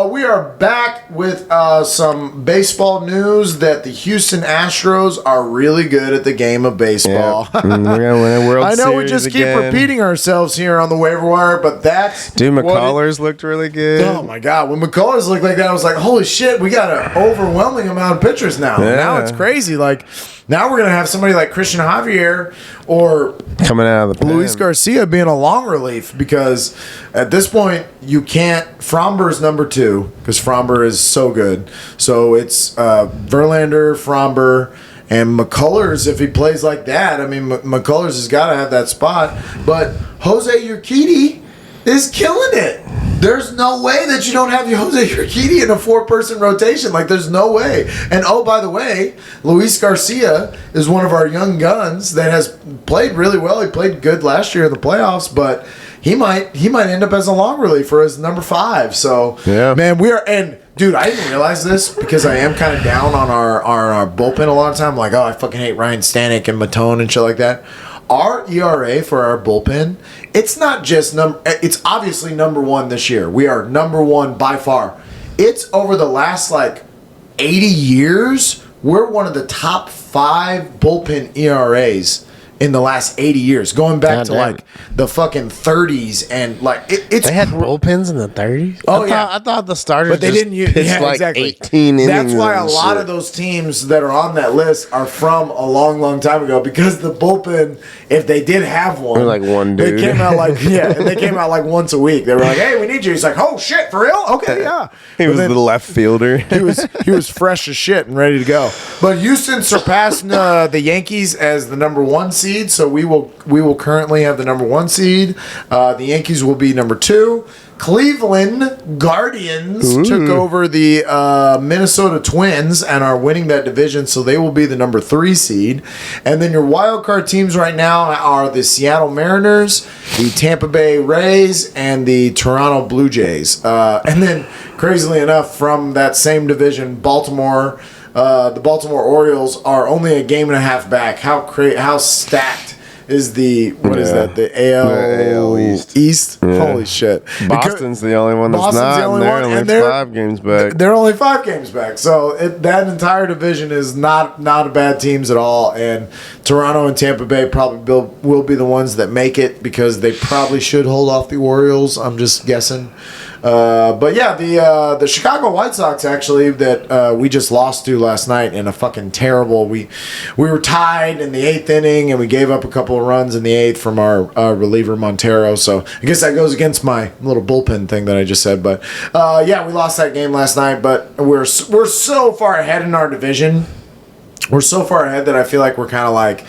we are back with some baseball news that the Houston Astros are really good at the game of baseball. Yeah. We're gonna win a World Series. I know we just keep repeating ourselves here on the waiver wire, but that's McCullers looked really good. Oh my God, when McCullers looked like that, I was like, holy shit, we got an overwhelming amount of pitchers now. Yeah. Now it's crazy. Like, now we're gonna have somebody like Christian Javier or coming out of the Luis Garcia being a long relief, because at this point you can't. Fromber's number 2 because Fromber is so good. So it's Verlander, Fromber, and McCullers. If he plays like that, I mean, McCullers has got to have that spot. But Jose Urquidy is killing it. There's no way that you don't have Jose Urquidy in a 4-person rotation. Like, there's no way. And, oh, by the way, Luis Garcia is one of our young guns that has played really well. He played good last year in the playoffs, but he might end up as a long reliever as number 5. So, yeah. Man, we are – and, dude, I didn't realize this because I am kind of down on our bullpen a lot of time. I'm like, oh, I fucking hate Ryan Stanek and Matone and shit like that. Our ERA for our bullpen, it's not just it's obviously number 1 this year. We are number 1 by far. It's over the last 80 years, we're one of the top 5 bullpen ERAs in the last 80 years, going back to the fucking 30s, and it's they had bullpens in the 30s. Oh, I thought the starters, but they didn't use exactly 18 innings. That's why a lot of those teams that are on that list are from a long, long time ago, because the bullpen, if they did have one, like one dude, they came out and they came out once a week. They were like, "Hey, we need you." He's like, "Oh shit, for real? Okay, yeah." He was the left fielder. he was fresh as shit and ready to go. But Houston surpassed the Yankees as the number 1 seed, so we will currently have the number 1 seed. The Yankees will be number 2. Cleveland Guardians took over the Minnesota Twins and are winning that division, so they will be the number 3 seed. And then your wild card teams right now are the Seattle Mariners, the Tampa Bay Rays, and the Toronto Blue Jays. And then, crazily enough, from that same division, Baltimore, the Baltimore Orioles are only a game and a half back. How stacked is the AL East? Yeah. Holy shit! Boston's the only one that's not. They're only 5 games back. They're only 5 games back. So that entire division is not a bad teams at all. And Toronto and Tampa Bay probably will be the ones that make it, because they probably should hold off the Orioles. I'm just guessing. But yeah, the Chicago White Sox, actually, that we just lost to last night in a fucking terrible. We were tied in the 8th inning, and we gave up a couple of runs in the 8th from our reliever Montero. So I guess that goes against my little bullpen thing that I just said. But yeah, we lost that game last night. But we're so far ahead in our division. We're so far ahead that I feel like we're kind of like.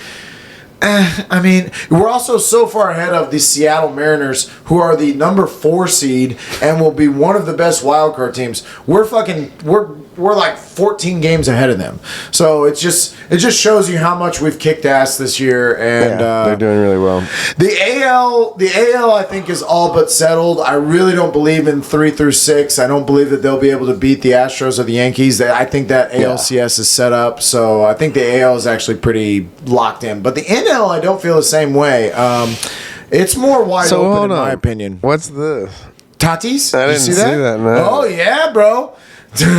I mean, we're also so far ahead of the Seattle Mariners, who are the number 4 seed and will be one of the best wildcard teams. We're like 14 games ahead of them. So it just shows you how much we've kicked ass this year, and they're doing really well. The AL I think is all but settled. I really don't believe in 3 through 6. I don't believe that they'll be able to beat the Astros or the Yankees. I think that ALCS is set up, so I think the AL is actually pretty locked in. But the NL, I don't feel the same way. It's more wide open in my opinion. What's this? Tatis? I didn't see that, man. Oh yeah, bro.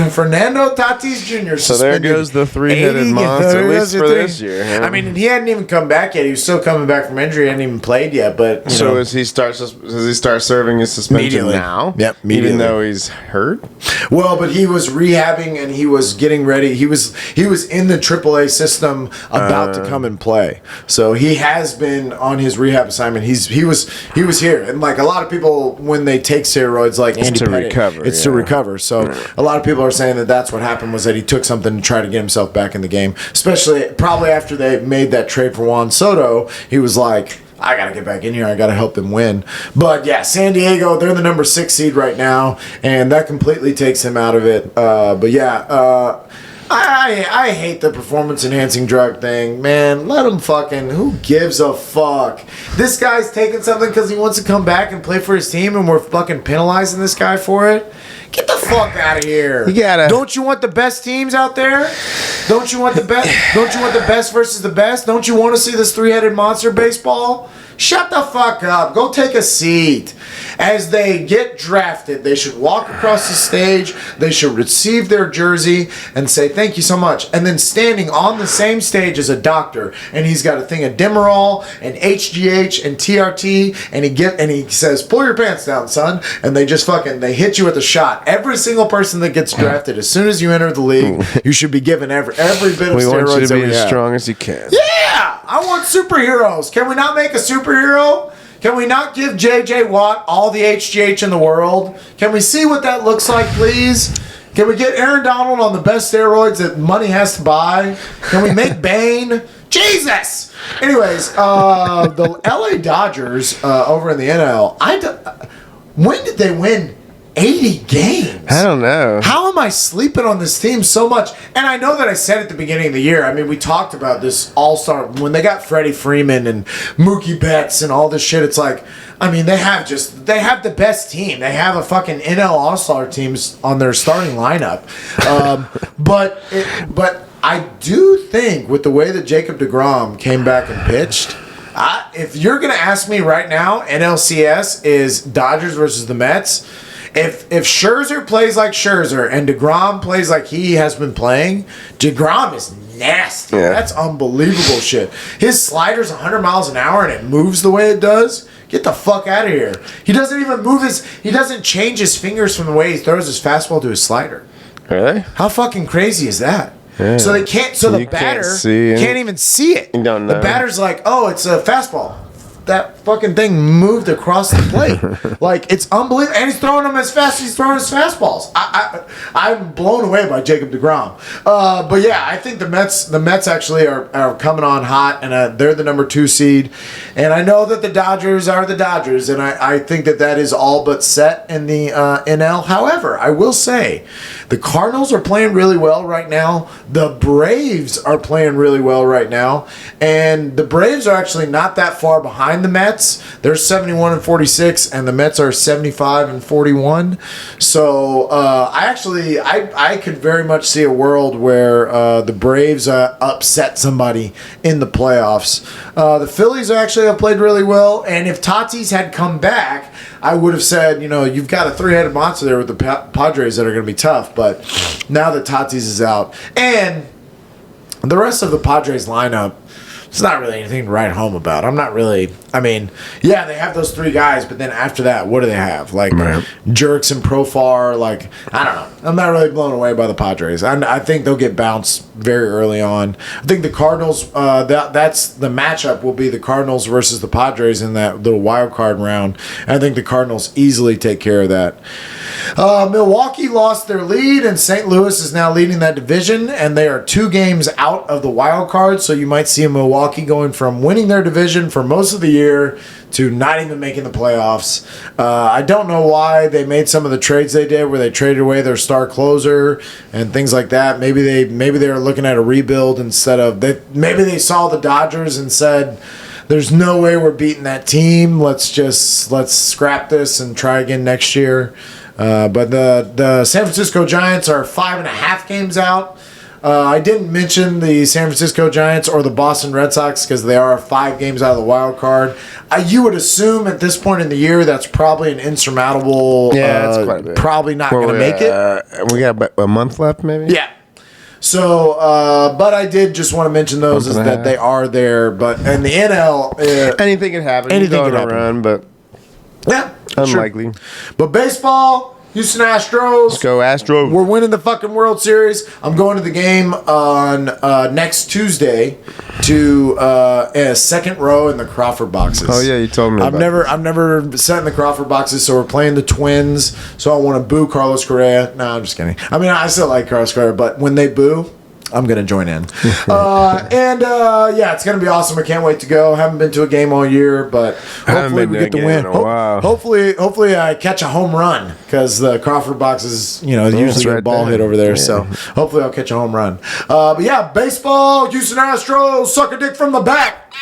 Fernando Tatis Jr. So there goes the 3-headed monster, at least for this year. Huh? I mean, he hadn't even come back yet. He was still coming back from injury. He hadn't even played yet. But does he start serving his suspension now? Yep, immediately. Even though he's hurt. Well, but he was rehabbing and he was getting ready. He was in the AAA system about to come and play. So he has been on his rehab assignment. He was here, and like a lot of people, when they take steroids, like Andy Pettitte, it's to recover. So a lot of people are saying that that's what happened, was that he took something to try to get himself back in the game. Especially probably after they made that trade for Juan Soto, he was like, I got to get back in here. I got to help them win. But yeah, San Diego, they're the number 6 seed right now, and that completely takes him out of it. But yeah, I hate the performance-enhancing drug thing, man. Let him fucking... Who gives a fuck? This guy's taking something because he wants to come back and play for his team, and we're fucking penalizing this guy for it? Get the fuck out of here. Don't you want the best teams out there? Don't you want the best? Don't you want the best versus the best? Don't you want to see this 3-headed monster baseball? Shut the fuck up. Go take a seat. As they get drafted, they should walk across the stage. They should receive their jersey and say, thank you so much. And then standing on the same stage as a doctor, and he's got a thing of Demerol and HGH and TRT, and he says, pull your pants down, son. And they just they hit you with a shot. Every single person that gets drafted, as soon as you enter the league, you should be given every bit of steroids. We want you to be as strong as you can. Yeah! I want superheroes. Can we not make a superhero? Can we not give J.J. Watt all the HGH in the world? Can we see what that looks like, please? Can we get Aaron Donald on the best steroids that money has to buy? Can we make Bane? Jesus! Anyways, the LA Dodgers over in the NL, when did they win 80 games? I don't know. How am I sleeping on this team so much? And I know that I said at the beginning of the year, I mean, we talked about this all-star, when they got Freddie Freeman and Mookie Betts and all this shit, it's like, I mean, they have the best team. They have a fucking NL All-Star teams on their starting lineup. But I do think with the way that Jacob deGrom came back and pitched, if you're going to ask me right now, NLCS is Dodgers versus the Mets. If Scherzer plays like Scherzer and DeGrom plays like he has been playing, DeGrom is nasty. Yeah. That's unbelievable shit. His slider's 100 miles an hour and it moves the way it does. Get the fuck out of here. He doesn't even he doesn't change his fingers from the way he throws his fastball to his slider. Really? How fucking crazy is that? Yeah. So the batter can't even see it. You don't know. The batter's like, oh, it's a fastball. That fucking thing moved across the plate. Like, it's unbelievable. And he's throwing them as fast as he's throwing his fastballs. I'm blown away by Jacob deGrom. But yeah, I think the Mets actually are coming on hot, and they're the number 2 seed. And I know that the Dodgers are the Dodgers, and I think that is all but set in the NL. However, I will say, the Cardinals are playing really well right now. The Braves are playing really well right now. And the Braves are actually not that far behind the Mets. They're 71-46, and the Mets are 75-41. So I could very much see a world where the Braves upset somebody in the playoffs. The Phillies actually have played really well, and if Tatis had come back, I would have said, you've got a 3-headed monster there with the Padres that are going to be tough. But now that Tatis is out, and the rest of the Padres lineup, it's not really anything to write home about. I'm not really. I mean, yeah, they have those 3 guys, but then after that, what do they have? Like Jerks and Profar. Like, I don't know. I'm not really blown away by the Padres. I think they'll get bounced very early on. I think the Cardinals. That's the matchup. Will be the Cardinals versus the Padres in that little wild card round. And I think the Cardinals easily take care of that. Milwaukee lost their lead, and St. Louis is now leading that division, and they are 2 games out of the wild card. So you might see Milwaukee going from winning their division for most of the year to not even making the playoffs. I don't know why they made some of the trades they did, where they traded away their star closer and things like that. Maybe they were looking at a rebuild instead of maybe they saw the Dodgers and said, there's no way we're beating that team. Let's scrap this and try again next year. But the San Francisco Giants are 5.5 games out. I didn't mention the San Francisco Giants or the Boston Red Sox because they are 5 games out of the wild card. You would assume at this point in the year that's probably an insurmountable. Yeah, that's quite a bit. Probably not going to make it. We got a month left, maybe. Yeah. So, but I did just want to mention those is that they are there. But in the NL, anything can happen. Anything can happen. Run, but yeah, unlikely. Sure. But baseball. Houston Astros. Let's go Astros. We're winning the fucking World Series. I'm going to the game on next Tuesday to a second row in the Crawford boxes. Oh yeah, you told me. I've never sat in the Crawford boxes, so we're playing the Twins. So I want to boo Carlos Correa. No, I'm just kidding. I mean, I still like Carlos Correa, but when they boo, I'm going to join in. Yeah, it's going to be awesome. I can't wait to go. Haven't been to a game all year, but hopefully we get the win. Hopefully I catch a home run because the Crawford box is, usually a ball hit over there. Yeah. So hopefully I'll catch a home run. But yeah, baseball, Houston Astros, suck a dick from the back.